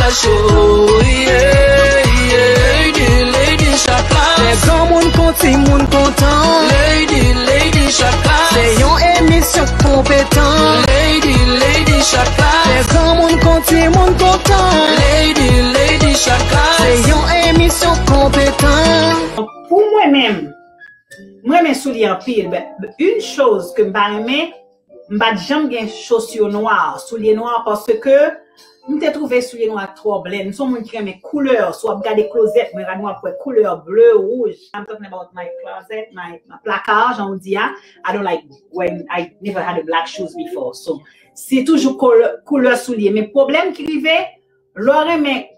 show. Lady Chakla. Les grands moun konti moun content. Lady Chakla. C'est yon émission compétent. Lady Chakla. Les grands moun konti moun content. Lady Chakla. C'est yon émission compétent. Pour moi-même soulier en pile, une chose que m'ba jamais gen chaussures noires, souliers noirs parce que m'te trouvé souliers noirs trop blancs. Nous sommes qui aime couleurs, soit regarder closet, mais noir pour couleur bleu, rouge. I'm talking about my closet, my placard, j'en dis I don't like when I never had a black shoes before. So c'est toujours couleur soulier. Mais problème qui arrivait, l'aurait mais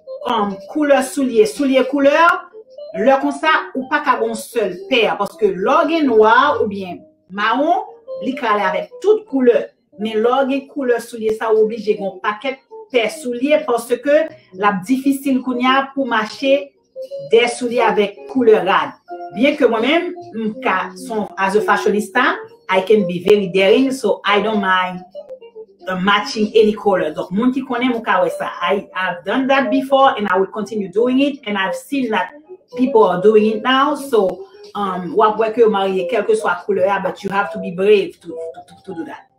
couleur soulier couleur. Là, comme ça, ou pas qu'à un seul paire, parce que l'orgue noir ou bien marron, il calé avec toute couleur. Mais l'orgue couleur soulier, ça oblige un paquet paire soulier parce que la difficile qu'on y a pour marcher des souliers avec couleur rade. Bien que moi-même, as a fashionista, I can be very daring, so I don't mind matching any color. Donc, mon qui connaît mon cas ça. I've done that before and I will continue doing it, and I've seen that people are doing it now. So, quelle que soit la couleur, but you have to be brave to do that.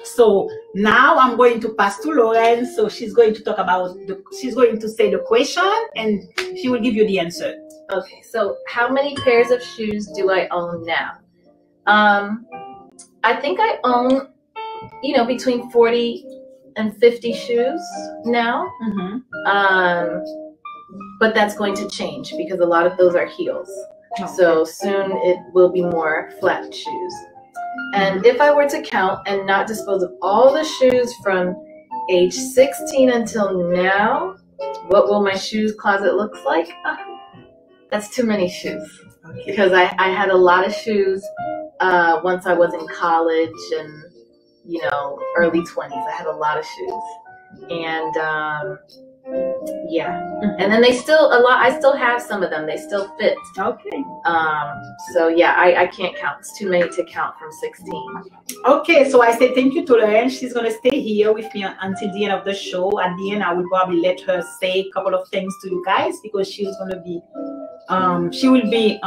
So now I'm going to pass to Lauren. So she's going to talk about she's going to say the question and she will give you the answer. Okay, so how many pairs of shoes do I own now? I think I own, between 40 and 50 shoes now. But that's going to change because a lot of those are heels. Okay. So soon it will be more flat shoes. And if I were to count and not dispose of all the shoes from age 16 until now, what will my shoes closet look like? That's too many shoes. Okay. Because I had a lot of shoes once I was in college and, early 20s. I had a lot of shoes. And and then I still have some of them. They still fit. Okay. So yeah, I can't count. It's too many to count from 16. Okay, so I say thank you to Lauren. She's gonna stay here with me until the end of the show. At the end, I will probably let her say a couple of things to you guys because she's gonna be she will be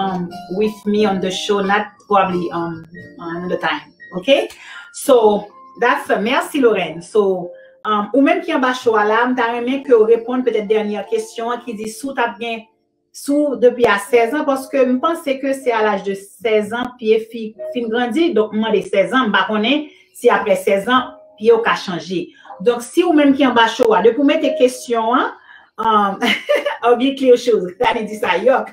with me on the show, not probably another time. Okay? So that's merci Lauren. So ou même qui en bas show là, m'ta aimé que répondre peut-être dernière question qui dit sous t'as bien sous depuis à 16 ans parce que me pense que c'est à l'âge de 16 ans puis fin grandi donc moi des 16 ans m'pa connait si après 16 ans puis au ka changer. Donc si ou même qui en bas show de pour mettre questions bien clair chose, ça dit ça yok.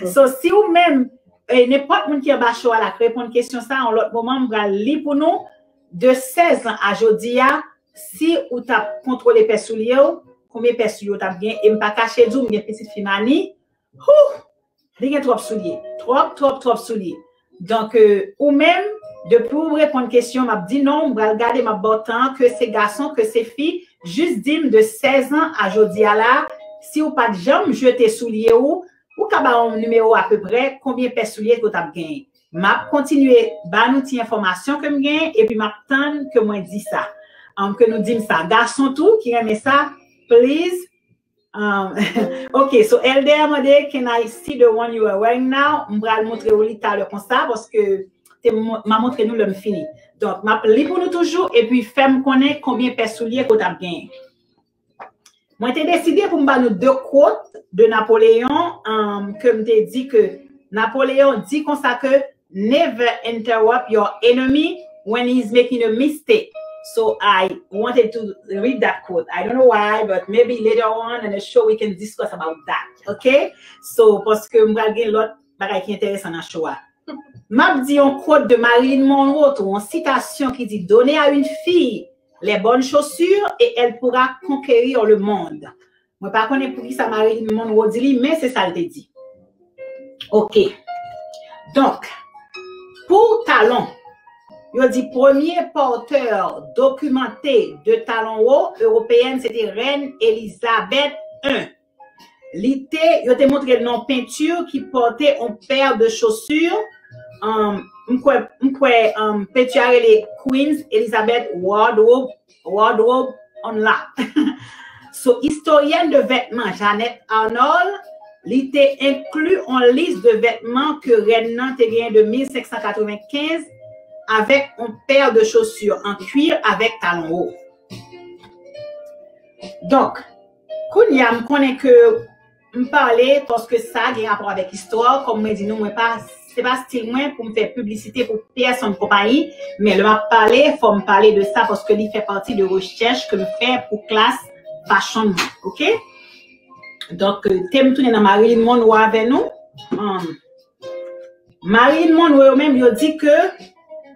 So si ou même n'importe monde qui en bas show là répondre question ça en l'autre moment m'va li pour nous de 16 ans à jodia. Si ou t'as contrôlé père soulier, combien père soulier t'as bien et m'pas caché d'où m'gen petite fille mani, rien trop soulier, trop soulier. Donc ou même de pour répondre question m'a dit non, m'va regarder m'a botan que ces garçons que ces filles juste dim de 16 ans à jodi à là, si ou pas de jambe jeter soulier ou ka ba un numéro à peu près combien père soulier que t'as gagné. M'a continuer ba nous ti information que m'gain et puis m'a tendre que moi dit ça. Que nous disons ça. Garçon tout qui aime ça, please. Okay, so Elder m'a can I see the one you are wearing now? M'bral montrer au lit le comme ça parce que m'a montré nous le fini. Donc m'a li pour nous toujours et puis femme connaît combien paire soulier qu'on t'a gagné. Moi j'ai décidé pour m'ba nous deux quotes de Napoléon que m'te dit que Napoléon dit comme ça que never interrupt your enemy when he's making a mistake. So I wanted to read that quote. I don't know why, but maybe later on in the show we can discuss about that. Okay? So parce que m'bral gen l'autre bagay qui intéressant dans show. M'a dit un quote de Marilyn Monroe, une citation qui dit donnez à une fille les bonnes chaussures et elle pourra conquérir le monde. Moi pas connais pour qui ça Marilyn Monroe dit mais c'est ça elle te dit. OK. Donc pour talons il dit premier porteur documenté de talons hauts européenne, c'était Reine Elisabeth I. L'été, il a montré le nom peinture qui portait une paire de chaussures. Peinture les Queens Elizabeth wardrobe on lap. So, historienne de vêtements, Jeannette Arnold, li te inclus en liste de vêtements que Renan te gagne de 1595 avec une paire de chaussures en cuir avec talons hauts. Donc, Kounia, je connais que je parle parce que ça a un rapport avec l'histoire, comme je dis, non, c'est pas style moi pour me faire publicité pour personne compagnie, mais je vais parler, il faut me parler de ça parce que il fait partie de recherche que je fais pour classe fashion, ok? Donc, thème tourné dans Marilyn Monroe avec nous. Marilyn Monroe même, il dit que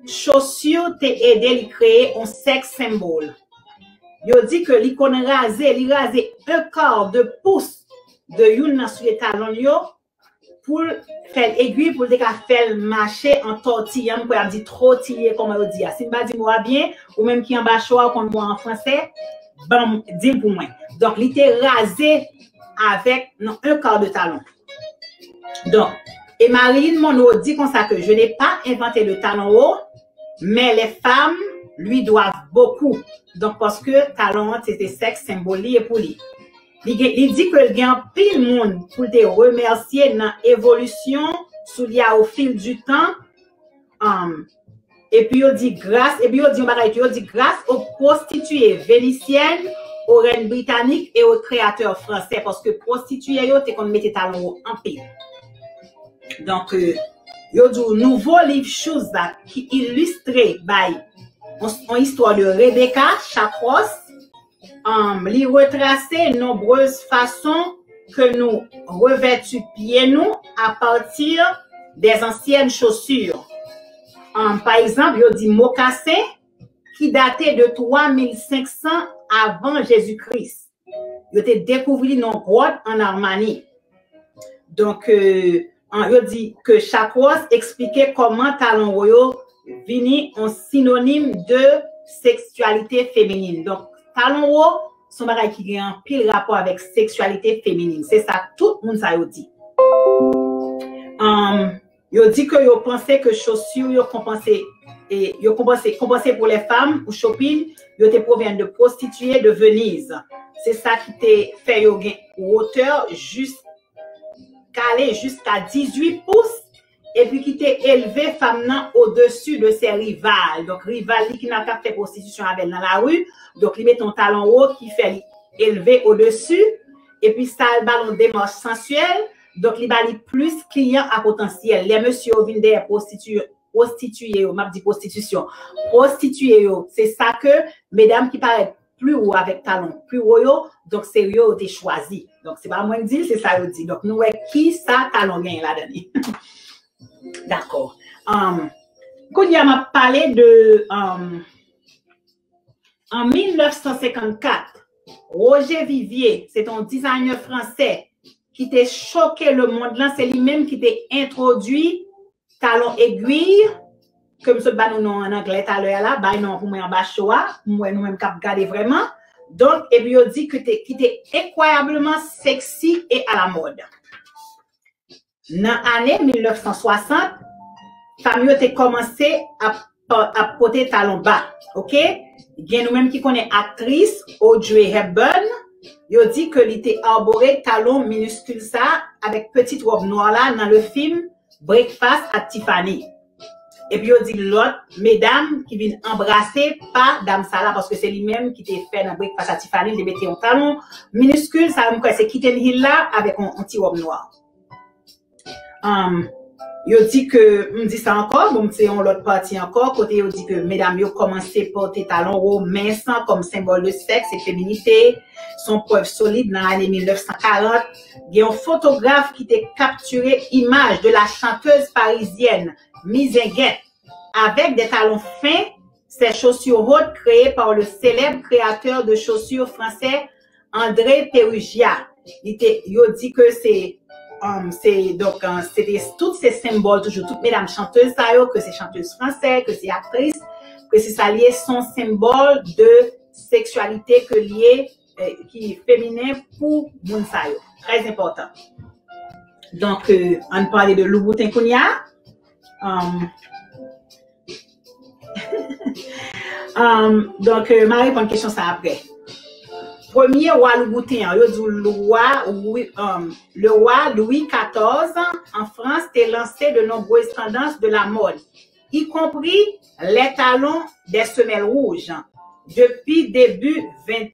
chaussures t'a aidé à créer un sex symbole. Il dit que l'icône rasé, il rasé un quart de pouce de une sur les talons pour faire aiguille, pour faire marcher en tortillant, pour dire trop tiré, comme on dit. Si je dis moi bien, ou même qui en bas choix, comme moi en français, bon, dis pour moi. Donc, il était rasé avec un quart de talon. Donc, et Marilyn Monroe dit comme ça que je n'ai pas inventé le talon haut, mais les femmes lui doivent beaucoup. Donc, parce que talon c'était sexe symbolique pour lui. Il dit que il y a un pile monde pour te remercier dans l'évolution sous au fil du temps. Et puis, il dit grâce, grâce aux prostituées vénitiennes, aux reines britanniques et aux créateurs français, parce que prostituées, c'est qu'on mettait talons en pile. Donc, il y a un nouveau livre chose qui illustré par une histoire de Rebecca Chakros. Il retracer nombreuses façons que nous revêtons pieds nous à partir des anciennes chaussures. Par exemple, il dit mocassin qui datait de 3500 avant Jésus-Christ. Il a découvert nos grottes en Armanie. Donc, il dit que Chakros expliquait comment talon royaux vini un synonyme de sexualité féminine. Donc, talon haut, son bagage qui a un pile rapport avec sexualité féminine. C'est ça, tout le monde ça dit. Il dit que il pensait que chaussures yo compensé et yo compensé pour les femmes ou shopping, yo te provient de prostituées de Venise. C'est ça qui te fait yo gain hauteur juste calé jusqu'à 18 pouces. Et puis qui t'est élevé femme au-dessus de ses rivales. Donc, rivales qui n'a pas fait prostitution avec dans la rue. Donc, il met ton talon haut qui fait élevé au-dessus. Et puis, ça, le ballon démarche sensuelle. Donc, il va plus client à potentiel. Les messieurs viennent des prostituées, m'a dit prostitution. Prostituées, c'est ça que, mesdames qui paraissent plus haut avec talon, plus haut, donc c'est eux qui ont choisi. Donc, c'est pas moi qui dis, c'est ça qui dit. Donc, nous, qui ça talon gagne là-dedans? D'accord. Quand il m'a parlé de en 1954, Roger Vivier, c'est un designer français qui t'a choqué le monde là, c'est lui-même qui t'a introduit talon aiguille, comme ce banon en anglais tout à l'heure là, bah non pour moi en bas choix, moi nous même cap garder vraiment. Donc et puis il dit que qui était incroyablement sexy et à la mode. Dans l'année 1960, famille a commencé à porter talons bas, ok? Il y a nous-mêmes qui connaissons actrice Audrey Hepburn. Il dit que il était arboré talons minuscules ça avec petite robe noire là dans le film Breakfast at Tiffany. Et puis il dit l'autre mesdames qui viennent embrasser pas dame ça là parce que c'est lui-même qui t'a fait dans Breakfast at Tiffany, il mettait un talon minuscule ça me c'est Kitten Hill là avec un petit robe noire. Il dit que, me dit ça encore, bon, c'est l'autre partie encore, côté, il dit que mesdames, ils ont commencé à porter talons hauts minces comme symbole de sexe et féminité, son preuve solide dans l'année 1940. Il y a un photographe qui t'a capturé image de la chanteuse parisienne, Mizinguette, avec des talons fins, ces chaussures hautes créées par le célèbre créateur de chaussures français, André Perugia. Il dit que donc c'était tous ces symboles toujours toutes mesdames chanteuses que c'est chanteuses françaises que c'est actrices que c'est ça lié son symbole de sexualité que lié qui est féminin pour moun sa yo très important. Donc on parlait de Louboutin Kounia donc Marie prend une question ça après. premier roi Louboutin, le roi Louis XIV en France t'a lancé de nombreuses tendances de la mode, y compris les talons des semelles rouges. Depuis début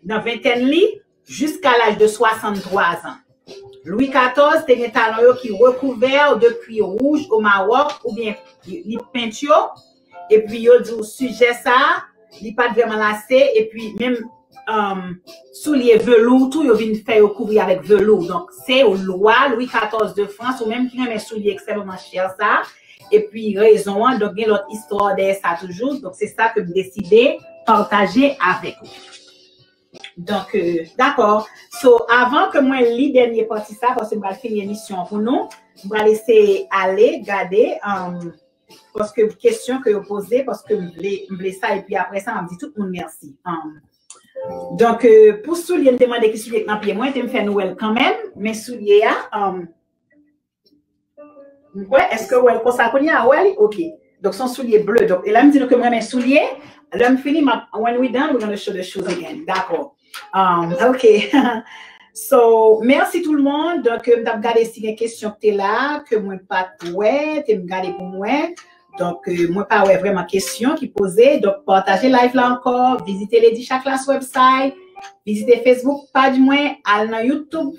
vingtaine jusqu'à l'âge de 63 ans. Louis XIV c'était un talon qui recouvert de cuir rouge au Maroc ou bien les peintures et puis yo dit sujet ça, il pas vraiment lacé et puis même souliers velours tout yo vinn faire couvrir avec velours. Donc c'est au roi Louis XIV de France ou même qui a un soulier extrêmement cher ça et puis raison donc il y a l'autre histoire de ça toujours. Donc c'est ça que je décidé partager avec vous. Donc, d'accord. So, avant que moi lis dernier partie ça, parce que je vais finir l'émission pour nous, je vais laisser aller, garder, parce que question que vous posez, parce que je voulais ça, et puis après ça, on me dit tout le monde merci. Donc, pour soulier, je demande qui soulier dans pied, moi, je me fais Noël quand même, mais soulier, ouais, est-ce que vous avez ça qu'on y a? Ouais, ok. Donc, son soulier bleu. Donc, et là, je me dit que moi, mes souliers, là, je finis, when we're done, we're going to show the shoes again. D'accord. OK. So, merci tout le monde. Donc, je vais regarder si il y a une question que tu es là, que moi, pas ouais, tu me regarder pour moi. Donc, moi, pas ouais, vraiment question qui posait. Donc, partagez live là encore, visitez Lady Chaklas website, visitez Facebook, pas du moins, allez dans YouTube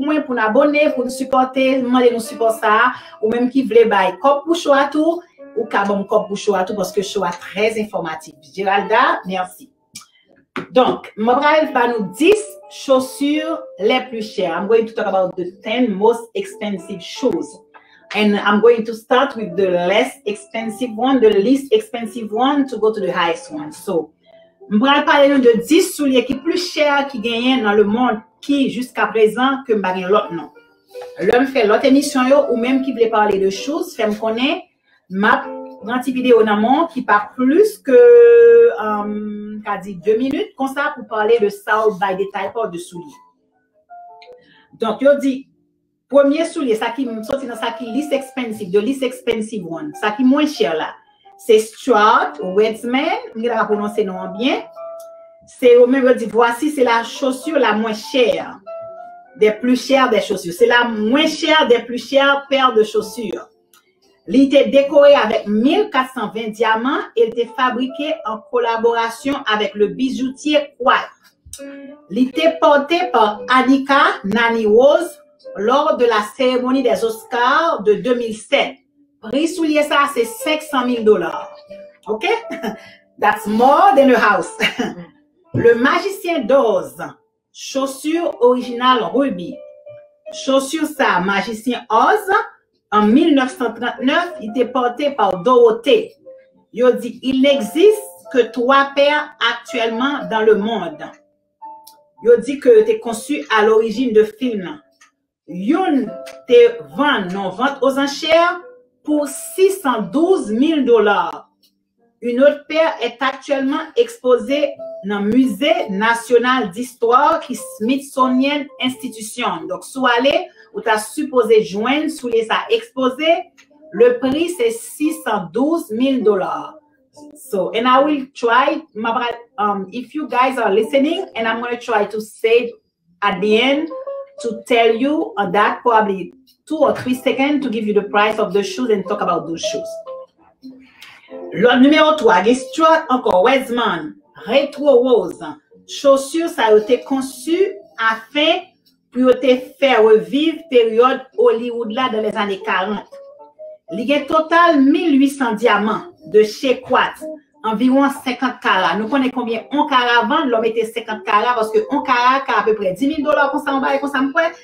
moins pour nous abonner, pour nous supporter, demander nous support ça, ou même qui voulait bailler cop pour show à tout, ou cabom cop pour show à tout, parce que show est très informatif. Géralda, merci. Donc, Mabral va nous 10 chaussures les plus chères. I'm going to talk about the 10 most expensive shoes. And I'm going to start with the less expensive one, the least expensive one, to go to the highest one. So, Mabral parle de 10 souliers qui plus chers qui gagnent dans le monde qui jusqu'à présent que m'bagay l'autre non. L'homme fait l'autre émission yo, ou même qui voulait parler de choses, fait me connaître ma petite vidéo dans mon qui pas plus que qu'a dit 2 minutes comme ça pour parler de South by the type de souliers. Donc yo dit premier soulier ça qui sorti dans ça qui least expensive, the least expensive one, ça qui moins cher là. C'est Stuart Weitzman, je vais prononcer non bien. C'est au même dit voici c'est la chaussure la moins chère des plus chères des chaussures. C'est la moins chère des plus chères paires de chaussures. Il était décoré avec 1420 diamants et il était fabriqué en collaboration avec le bijoutier Quad. Il était porté par Annika Nani Rose lors de la cérémonie des Oscars de 2007. Prix soulier ça c'est $500,000. OK? That's more than a house. Le magicien d'Oz, chaussure originale Ruby. Chaussure ça, magicien Oz, en 1939, il était porté par Dorothée. Il dit, il n'existe que 3 paires actuellement dans le monde. Il dit que tu es conçu à l'origine de film. Une te vente aux enchères pour $612,000. Une autre paire est actuellement exposée dans le Musée national d'histoire qui Smithsonian Institution. Donc, soit allé ou tu as supposé joindre sous les ça exposé, le prix c'est $612,000. So, and I will try, if you guys are listening, and I'm going to try to say at the end to tell you on that probably 2 or 3 seconds to give you the price of the shoes and talk about those shoes. Le numéro 3, Stuart encore, Weitzman, Retro Rose. Chaussures, ça a été conçu afin pour te faire revivre période Hollywood là dans les années 40. Il y a total 1800 diamants de chez Quartz, environ 50 carats. Nous connaissons combien 1 carat avant, l'homme était 50 carats parce que 1 carat a à peu près $10,000 comme ça, on va comme ça,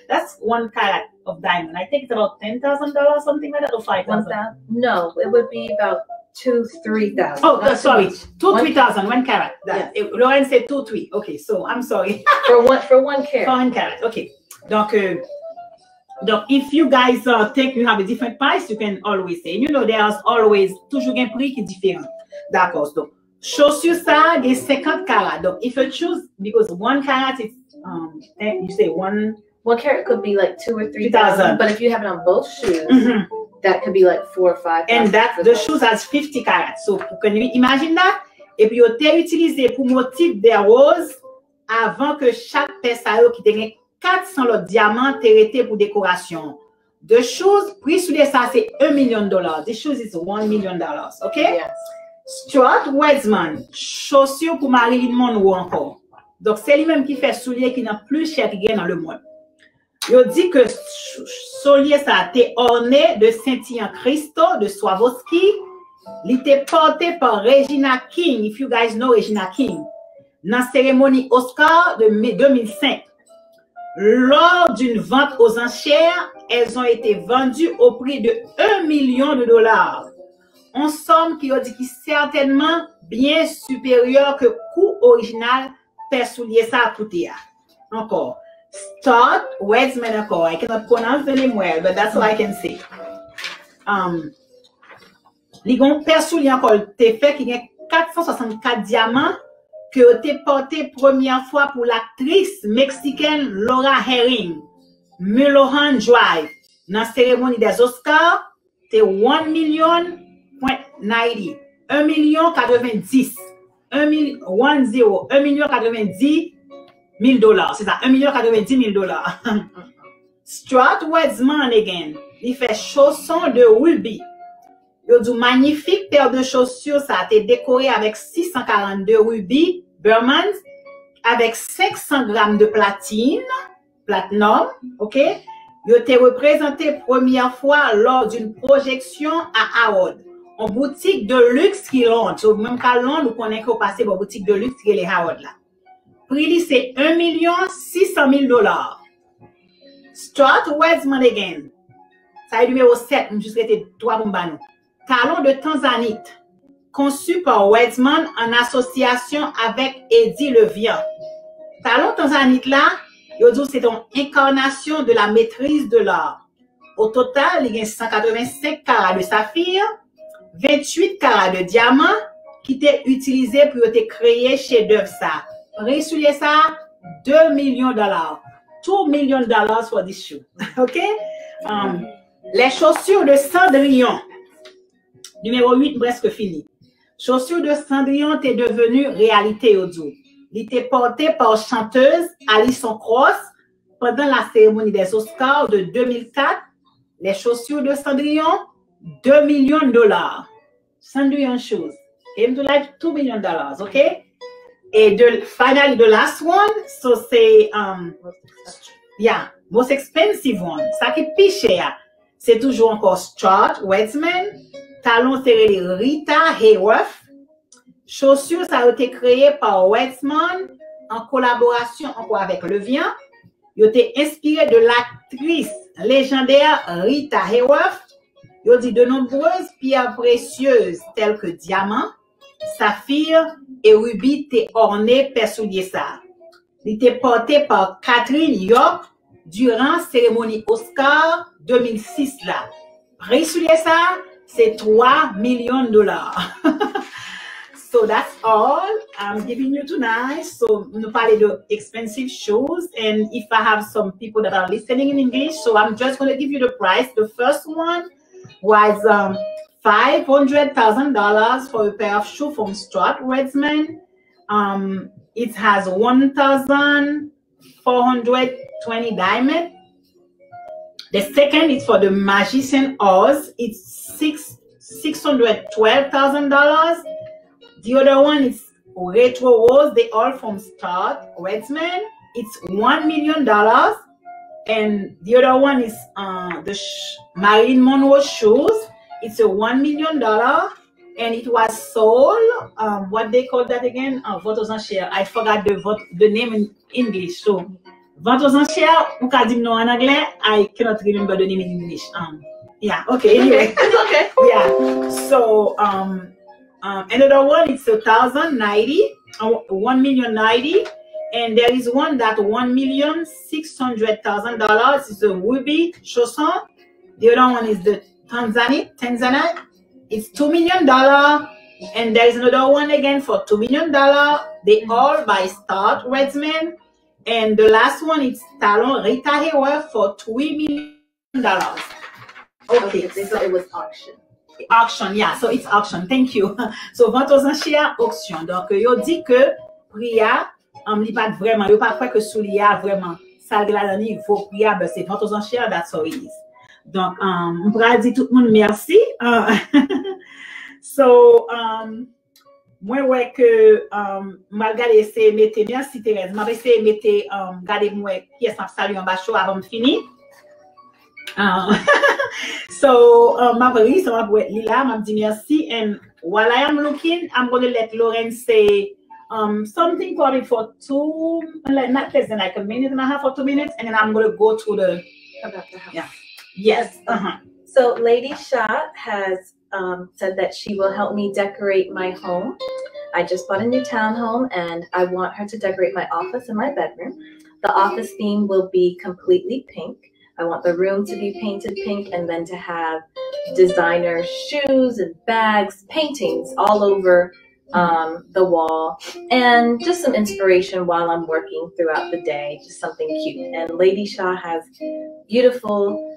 that's 1 carat of diamond. I think it's about $10,000, something like that, or 5,000. No, it would be about 2,000-3,000. Oh, sorry, 2,000-3,000, 1 carat. Yeah. Lauren said 2,300. Okay, so I'm sorry. for one carat. For 1 carat. Okay. Donc, if you guys think you have a different price, you can always say. You know, there's always toujours un prix qui est différent. D'accord. Donc, chaussure ça, il y a 50 carats. Donc, if you choose, because 1 carat is, you say 1 carat could be like 2,000 or 3,000. But if you have it on both shoes, that could be like 4,000 or 5,000. And that the shoes has 50 carats. So, can you imagine that? Et puis, you utilisé pour motif des roses avant que chaque pièce qui tenait 400 autres diamants été pour décoration. The shoes, prix soulier ça c'est $1 million. The shoes is $1 million, ok? Yes. Stuart Weitzman, chaussures pour Marilyn Monroe encore. Donc c'est lui-même qui fait soulier qui n'a plus cher qui gagne dans le monde. Il dit que soulier ça a été orné de scintillants cristaux de Swarovski. Il était porté par Regina King, if you guys know Regina King, dans la cérémonie Oscar de 2005. Lors d'une vente aux enchères, elles ont été vendues au prix de $1 million. En somme qui dit certainement bien supérieur que coût original per soulier ça a coûté. Encore. Stuart Weitzman encore. I cannot pronounce the name well, but that's all I can say. Les gon per soulier encore te fait qu'il y a 464 diamants que été porté première fois pour l'actrice mexicaine Laura Herring, Mulholland Drive, dans la cérémonie des Oscars, c'est $1 million. 90, 1 million 90, 1 million 90 $1,000,000. C'est ça, $1 million 90 $000. Stuart Weitzman again, il fait chaussons de Ruby. Il a une magnifique paire de chaussures, ça a été décoré avec 642 rubis Burmans, avec 500 grammes de platinum, ok? Il a été représenté première fois lors d'une projection à Howard. En boutique de luxe qui lance. So, même qu'à Londres, nous connaissons qu'on passe en boutique de luxe qui est les Howard là. Prix c'est $1 600 000. Stuart Weitzman again. Ça est numéro 7, juste été 3 bombanos. Talon de Tanzanite. Conçu par Weitzman en association avec Eddie Levian. Talon Tanzanite là, c'est une incarnation de la maîtrise de l'art. Au total, il y a 185 carats de saphir, 28 carats de diamant qui étaient utilisés pour créer chez d'œuvre ça. Résoulier ça, $2 millions. $2 million for this shoe. OK? Les chaussures de Cendrillon. Numéro 8, presque fini. Chaussures de Cendrillon est devenue réalité aujourd'hui. Il était porté par chanteuse Alison Krauss pendant la cérémonie des Oscars de 2004. Les chaussures de Cendrillon, $2 millions. Cendrillon shoes. Aim to life, $2 million, okay? And finally, the last one, so c'est, yeah, most expensive one. Ça qui est plus cher, c'est toujours encore Stuart Weitzman. Talon serré Rita Hayworth. Chaussures, ça a été créé par Weitzman en collaboration encore avec Levian. Il a été inspiré de l'actrice légendaire Rita Hayworth. Il a dit de nombreuses pierres précieuses telles que diamants, saphirs et rubis étaient ornées per soulier ça. Il était porté par Catherine York durant la cérémonie Oscar 2006 là. Prix soulier ça, c'est $3 millions. So that's all I'm giving you tonight. So we parle de expensive shoes, and if I have some people that are listening in English, so I'm just going to give you the price. The first one was $500,000 for a pair of shoes from Stuart Weitzman. It has 1,420 diamonds. The second is for the Magician Oz. It's $612,000. The other one is Retro Rose. They all from Stuart Weitzman. It's $1 million. And the other one is the Marilyn Monroe shoes. It's a $1 million. And it was sold, what they call that again? Vente aux enchères. I forgot the name in English. So, vente aux enchères, on can dire no in anglais. I cannot remember the name in English. Yeah, okay, anyway. Okay. Yeah. So, another one, it's 1,090, 1,090,000. And there is one that $1,600,000 is a ruby chausson. The other one is the Tanzanite. It's $2 million. And there is another one again for $2 million. They all by Stuart Weitzman. And the last one is Talon Rita Hayworth for $3 million. Okay, so it was auction. Auction, yeah, so it's auction. Thank you. So, vente aux enchères, auction. Donc, yo dit que prix li pas vraiment, yo pas croire que sous li a vraiment ça la donne vaut priable, c'est vente aux enchères, that's all it is. Donc, on pourra dire tout le monde merci. So, moi, ouais, que, moi, regarder, essayer de mettre, merci Thérèse, moi, essayer de mettre, regardez, moi, qui est salut en bas chaud avant de finir. So, ma valise, so I'm with Lila, m'a dit merci, and while I am looking, I'm going to let Lauren say something probably for like not less than like a minute and a half or 2 minutes, and then I'm going to go to the About the house. yeah. Yes. So Lady Shah has said that she will help me decorate my home. I just bought a new townhome and I want her to decorate my office and my bedroom. The office theme will be completely pink. I want the room to be painted pink and then to have designer shoes and bags, paintings all over the wall, and just some inspiration while I'm working throughout the day, just something cute. And Lady Shah has beautiful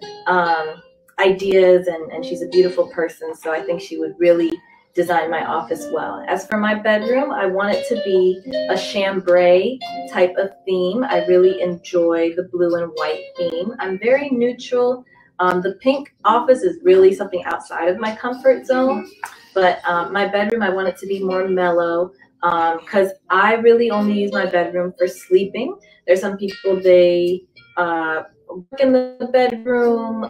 ideas, and she's a beautiful person, so I think she would really design my office well. As for my bedroom, I want it to be a chambray type of theme. I really enjoy the blue and white theme. I'm very neutral. The pink office is really something outside of my comfort zone, but my bedroom, I want it to be more mellow, because I really only use my bedroom for sleeping. There's some people, they work in the bedroom,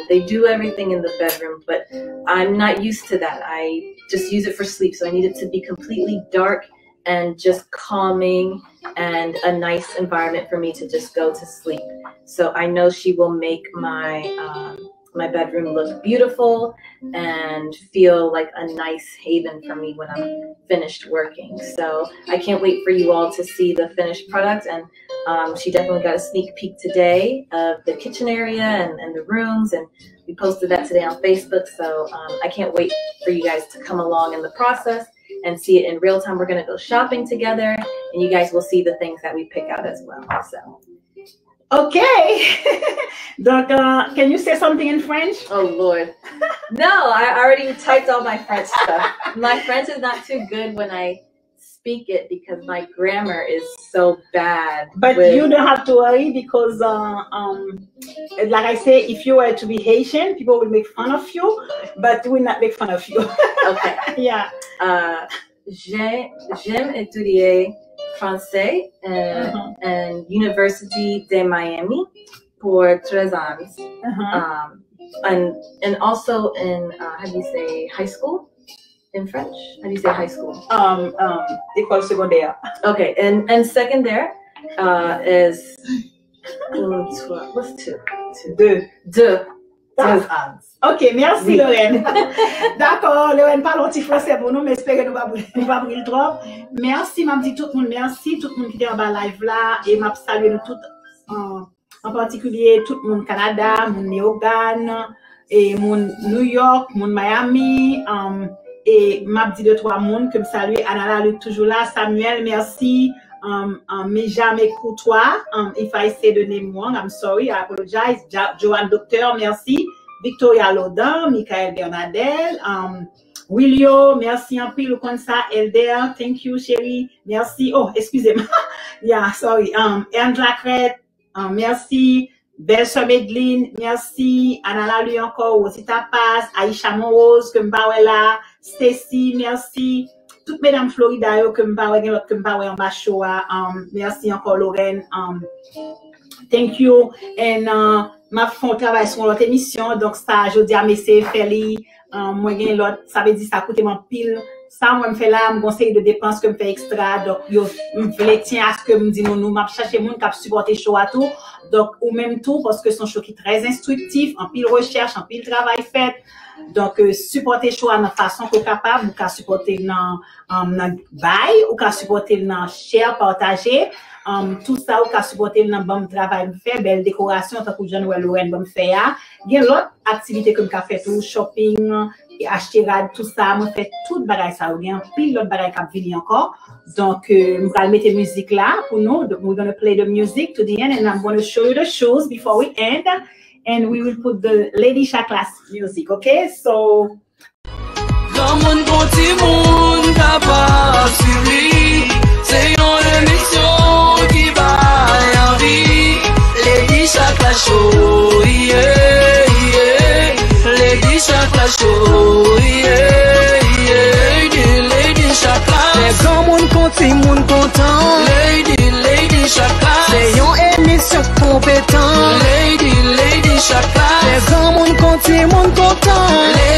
they do everything in the bedroom, but I'm not used to that. I just use it for sleep, so I need it to be completely dark and just calming and a nice environment for me to just go to sleep. So I know she will make my my bedroom look beautiful and feel like a nice haven for me when I'm finished working. So I can't wait for you all to see the finished product. And she definitely got a sneak peek today of the kitchen area and the rooms, and we posted that today on Facebook. So I can't wait for you guys to come along in the process and see it in real time. We're gonna go shopping together, and you guys will see the things that we pick out as well. So. Okay. Donc, can you say something in French? Oh Lord. No, I already typed all my French stuff. My French is not too good when I speak it because my grammar is so bad. But you don't have to worry because, like I say, if you were to be Haitian, people will make fun of you, but we will not make fun of you. Okay. Yeah. J'aime étudier français and University de Miami for 13 ans. And also in, how do you say high school in French? How do you say high school? École secondaire. Okay, and secondaire is, what's two? Deux. Ok, merci Lorraine. D'accord, Lorraine, parlons petit français pour nous, mais j'espère que nous ne pas brûler trop. Merci, m'a dit tout le monde, merci, tout le monde qui était en bas live là, et m'a salué nous tous, en particulier tout le monde Canada, mon Néogan, et mon New York, mon Miami, et m'a dit 2-3 monde que me salue, Anna Luc toujours là, Samuel, merci. Mais jamais courtois. If I say the name wrong, I'm sorry, I apologize. Joanne Docteur, merci. Victoria Lodan, Michael Bernadel, Willio, merci en pile, comme ça, Elder, thank you, chérie, merci. Oh, excusez-moi. Yeah, sorry. Andra Crête, merci. Belle Sœur Medline, merci. Anna Lalu encore, Osita Paz, Aisha Morose, que m'bawela, Stacy, merci. Toutes mesdames Florida que m'bawe en bas show, merci encore Lorraine, thank you, and ma font travail sur l'autre émission, donc ça je dis à Messé Feli, moi gagne l'autre, ça veut dire ça coûte mon pile, ça moi me fait là, me conseil de dépenses que me fait extra, donc yo me fait tiens à ce que me dit nous m'a chercher monde qui supporter show à tout, donc ou même tout parce que son show qui est très instructif, en pile recherche, en pile travail fait. Donc, supporter choix de façon que capable, ou qu'à supporter dans bail, ou qu'à supporter dans share, partager, tout ça, ou qu'à supporter dans bon travail, faire belle décoration, tant que John ou Lorraine bon faire. Il y a l'autre activité comme qu'a fait tout, shopping, acheter rad, tout ça, moi fait tout bagage ça, ou bien pile l'autre bagage qui venir encore. Donc, nous allons mettre musique là pour nous. We're going to play the music to the end, and I'm going to show you the shows before we end. And we will put the Lady Shah class music, okay? So. Dans mon petit monde, t'as pas suivi, c'est une émission. Chakla Show, yeah, yeah. Lady Chakla. Les grands moun konti moun kontan. Lady Chakla. C'est yon émission compétent. Lady Chakla. Les grands moun konti moun kontan.